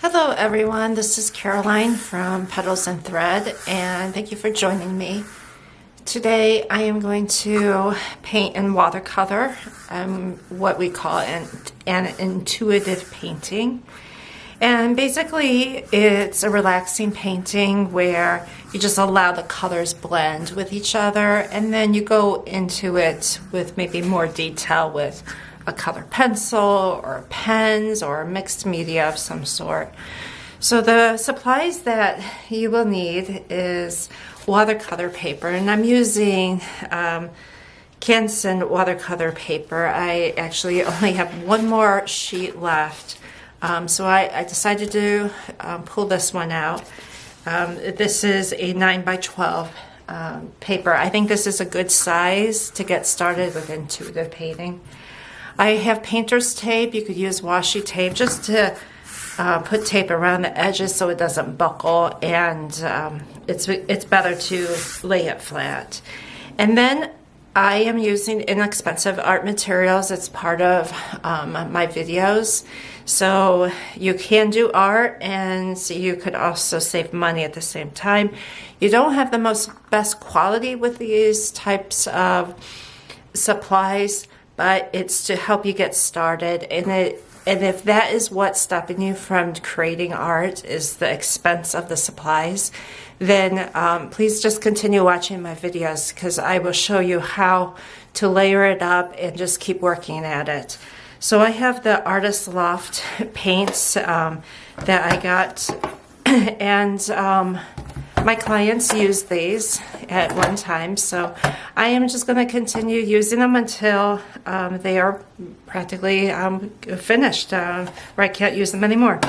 Hello everyone, this is Caroline from Petals and Thread, and thank you for joining me. Today I am going to paint in watercolor, what we call an intuitive painting. And basically it's a relaxing painting where you just allow the colors blend with each other, and then you go into it with maybe more detail with a colored pencil or pens or mixed media of some sort. So the supplies that you will need is watercolor paper, and I'm using Canson watercolor paper. I actually only have one more sheet left, so I decided to pull this one out. This is a 9 by 12 paper. I think this is a good size to get started with intuitive painting. I have painter's tape. You could use washi tape just to put tape around the edges so it doesn't buckle, and it's better to lay it flat. And then I am using inexpensive art materials. It's part of my videos. So you can do art, and so you could also save money at the same time. You don't have the best quality with these types of supplies, but it's to help you get started. And if that is what's stopping you from creating art, is the expense of the supplies, then please just continue watching my videos, because I will show you how to layer it up and just keep working at it. So I have the Artist Loft paints that I got, and my clients use these at one time, so I am just going to continue using them until they are practically finished, where I can't use them anymore.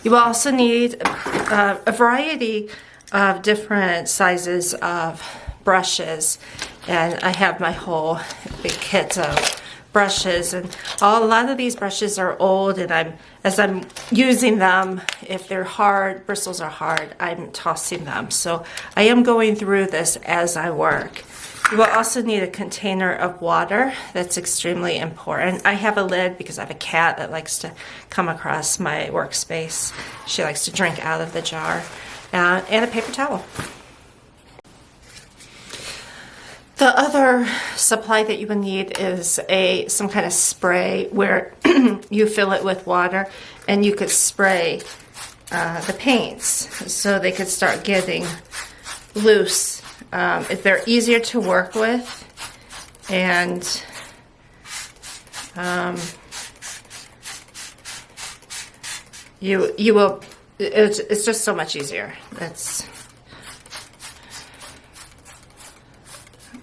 You will also need a variety of different sizes of brushes, and I have my whole big kit of brushes, and a lot of these brushes are old, and as I'm using them, if they're hard, bristles are hard, I'm tossing them. So I am going through this as I work. You will also need a container of water. That's extremely important. I have a lid because I have a cat that likes to come across my workspace. She likes to drink out of the jar. And a paper towel. The other supply that you will need is some kind of spray where you fill it with water, and you could spray the paints so they could start getting loose. If they're easier to work with, and you will. It's just so much easier. That's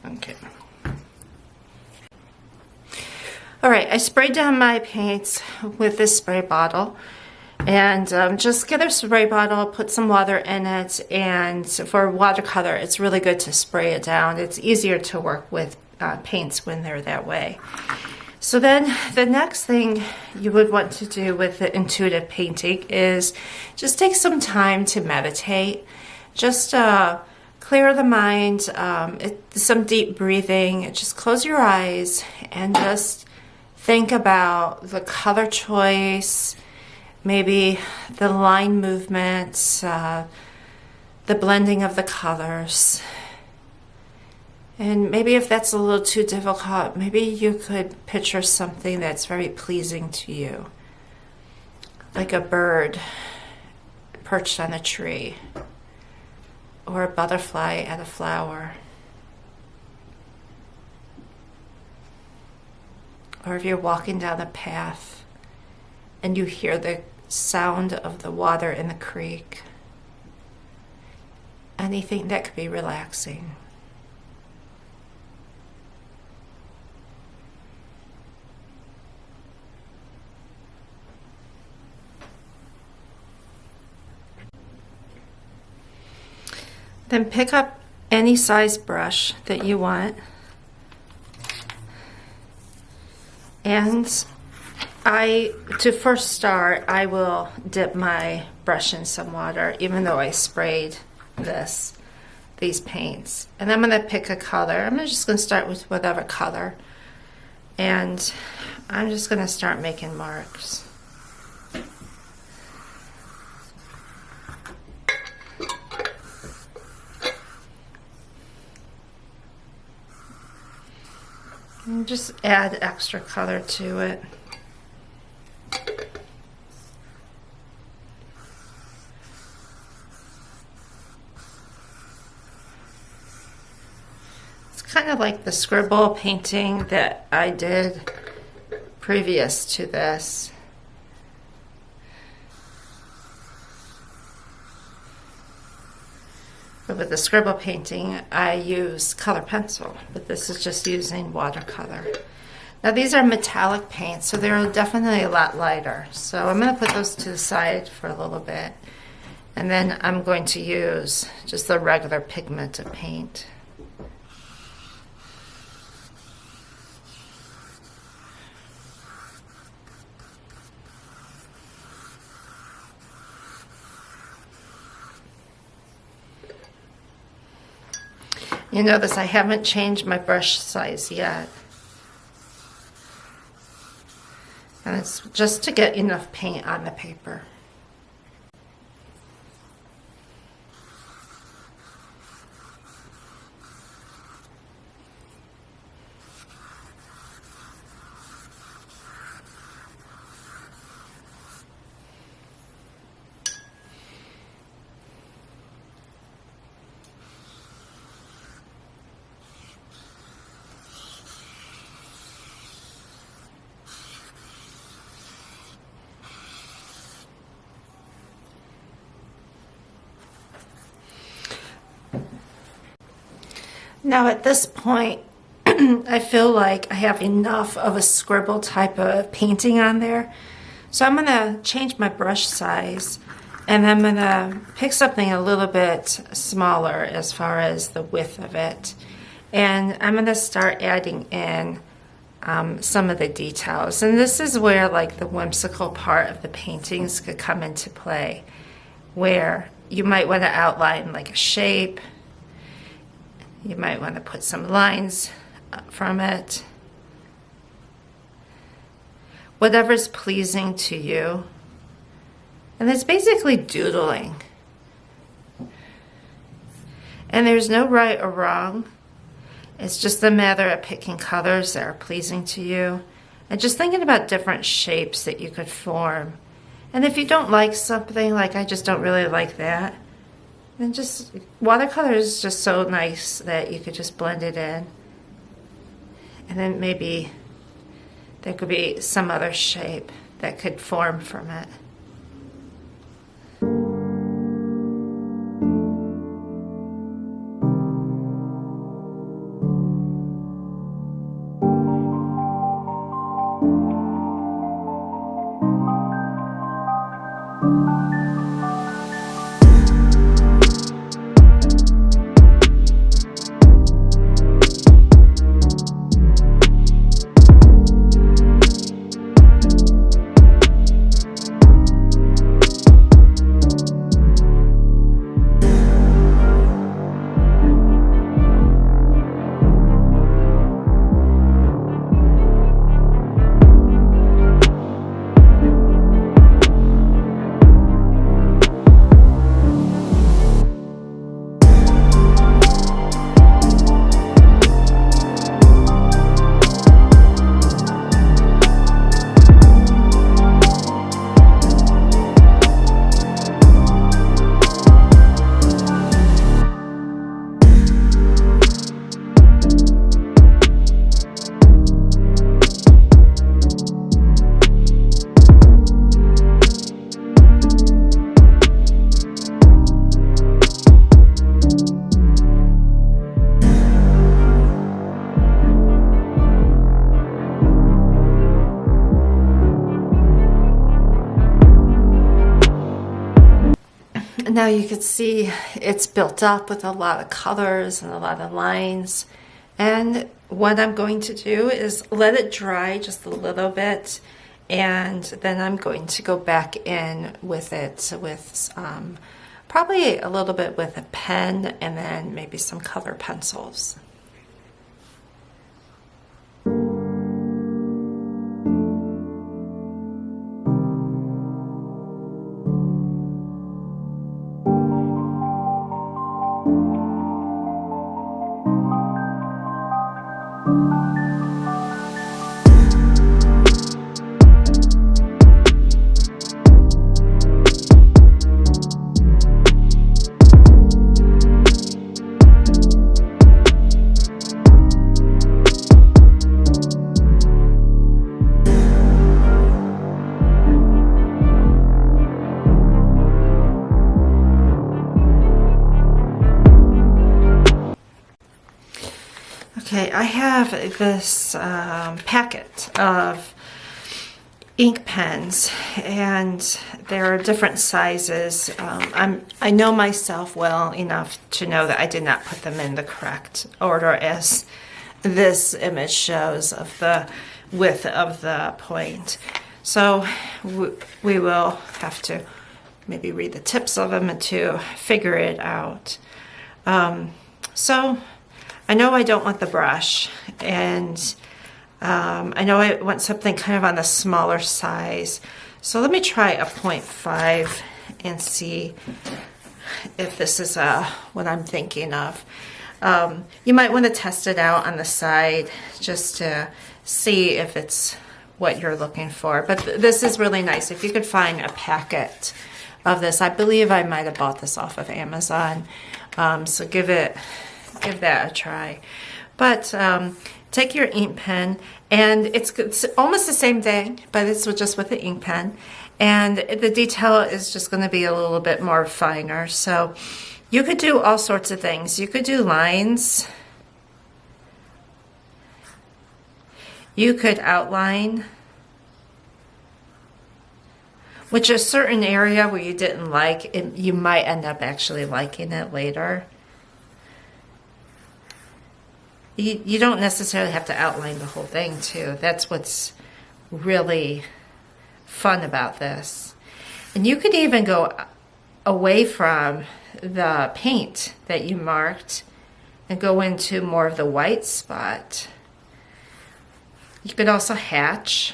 okay. All right, I sprayed down my paints with this spray bottle, and just get a spray bottle, put some water in it, and for watercolor, it's really good to spray it down. It's easier to work with paints when they're that way. So then the next thing you would want to do with the intuitive painting is just take some time to meditate. Just clear the mind, some deep breathing. Just close your eyes and just think about the color choice, maybe the line movements, the blending of the colors. And maybe if that's a little too difficult, maybe you could picture something that's very pleasing to you, like a bird perched on a tree, or a butterfly at a flower. Or if you're walking down a path and you hear the sound of the water in the creek. Anything that could be relaxing. Then pick up any size brush that you want, and to first start, I will dip my brush in some water, even though I sprayed these paints. And I'm going to pick a color. I'm just going to start with whatever color, and I'm just going to start making marks. And just add extra color to it. It's kind of like the scribble painting that I did previous to this. But with the scribble painting, I use color pencil, but this is just using watercolor. Now these are metallic paints, so they're definitely a lot lighter. So I'm going to put those to the side for a little bit. And then I'm going to use just the regular pigmented paint. You notice I haven't changed my brush size yet. And it's just to get enough paint on the paper. Now at this point, I feel like I have enough of a scribble type of painting on there. So I'm going to change my brush size, and I'm going to pick something a little bit smaller as far as the width of it. And I'm going to start adding in some of the details. And this is where like the whimsical part of the paintings could come into play, where you might want to outline like a shape. You might want to put some lines from it. Whatever's pleasing to you. And it's basically doodling. And there's no right or wrong. It's just a matter of picking colors that are pleasing to you. And just thinking about different shapes that you could form. And if you don't like something, like I just don't really like that, then just, watercolor is just so nice that you could just blend it in. And then maybe there could be some other shape that could form from it. Now you can see it's built up with a lot of colors and a lot of lines. And what I'm going to do is let it dry just a little bit, and then I'm going to go back in with it with probably a little bit with a pen and then maybe some color pencils. have this packet of ink pens, and there are different sizes. I know myself well enough to know that I did not put them in the correct order as this image shows of the width of the point. So we will have to maybe read the tips of them to figure it out. So I know I don't want the brush, and I know I want something kind of on the smaller size. So let me try a 0.5 and see if this is what I'm thinking of. You might want to test it out on the side just to see if it's what you're looking for. But this is really nice. If you could find a packet of this, I believe I might have bought this off of Amazon. So give that a try. But take your ink pen, and it's almost the same thing, but it's just with the ink pen. And the detail is just going to be a little bit more finer. So you could do all sorts of things. You could do lines. You could outline, which a certain area where you didn't like, you might end up actually liking it later. You don't necessarily have to outline the whole thing too. That's what's really fun about this. And you could even go away from the paint that you marked and go into more of the white spot. You could also hatch.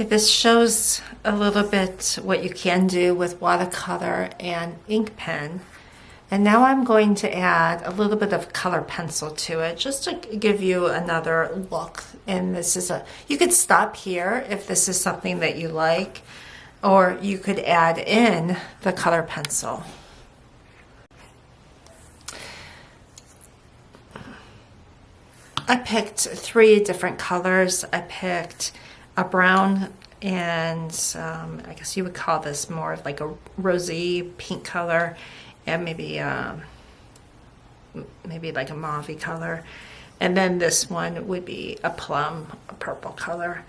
This shows a little bit what you can do with watercolor and ink pen. And now I'm going to add a little bit of color pencil to it just to give you another look. And this is you could stop here if this is something that you like, or you could add in the color pencil. I picked 3 different colors. I picked a brown and I guess you would call this more of like a rosy pink color, and maybe like a mauve color. And then this one would be a plum, a purple color.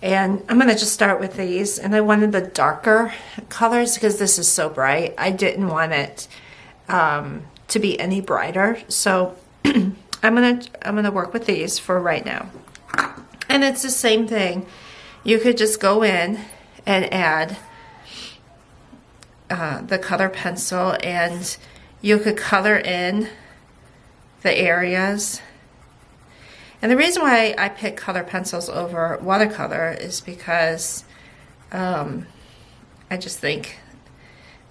And I'm going to just start with these. And I wanted the darker colors because this is so bright. I didn't want it to be any brighter. So I'm gonna work with these for right now. And it's the same thing. You could just go in and add the color pencil, and you could color in the areas. And the reason why I pick color pencils over watercolor is because I just think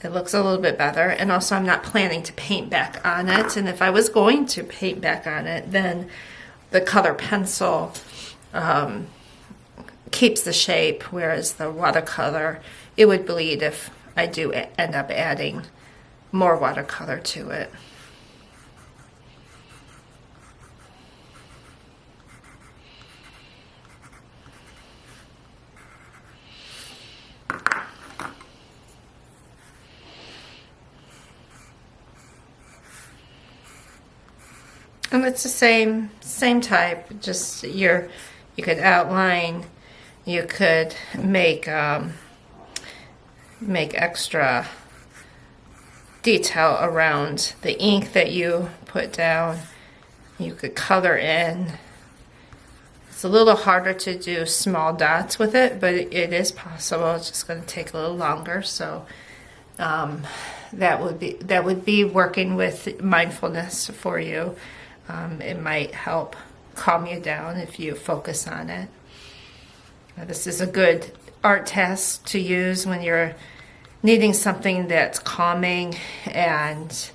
it looks a little bit better, and also I'm not planning to paint back on it. And if I was going to paint back on it, then the color pencil keeps the shape, whereas the watercolor, it would bleed if I do end up adding more watercolor to it. And it's the same type, just you could outline, you could make extra detail around the ink that you put down. You could color in. It's a little harder to do small dots with it, but it is possible. It's just going to take a little longer. So that would be working with mindfulness for you. It might help calm you down if you focus on it. This is a good art task to use when you're needing something that's calming and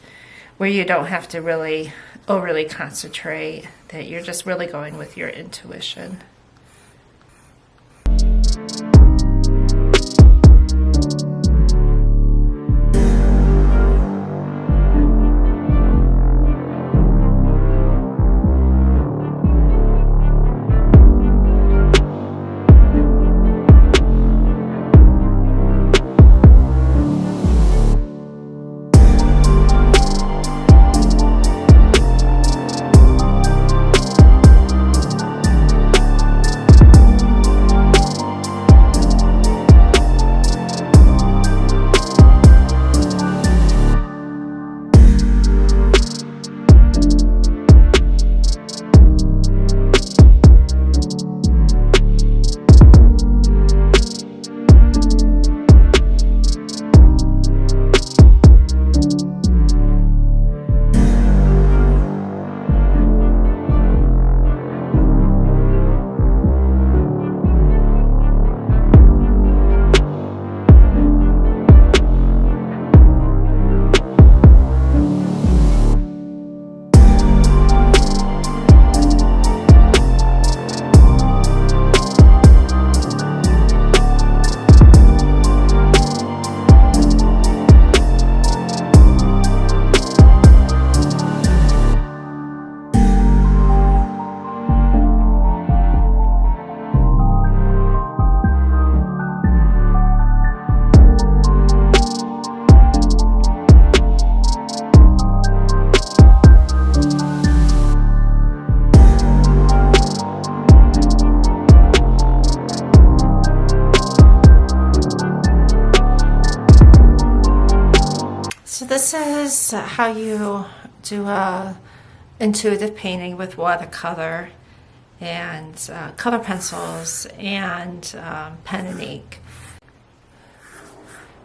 where you don't have to really overly concentrate, that you're just really going with your intuition. So this is how you do a intuitive painting with watercolor and color pencils and pen and ink.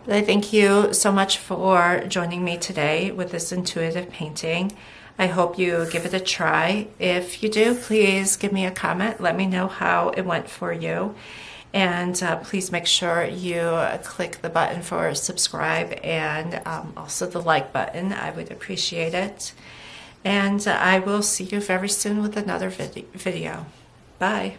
But I thank you so much for joining me today with this intuitive painting. I hope you give it a try. If you do, please give me a comment. Let me know how it went for you. And please make sure you click the button for subscribe and also the like button. I would appreciate it. And I will see you very soon with another video. Bye.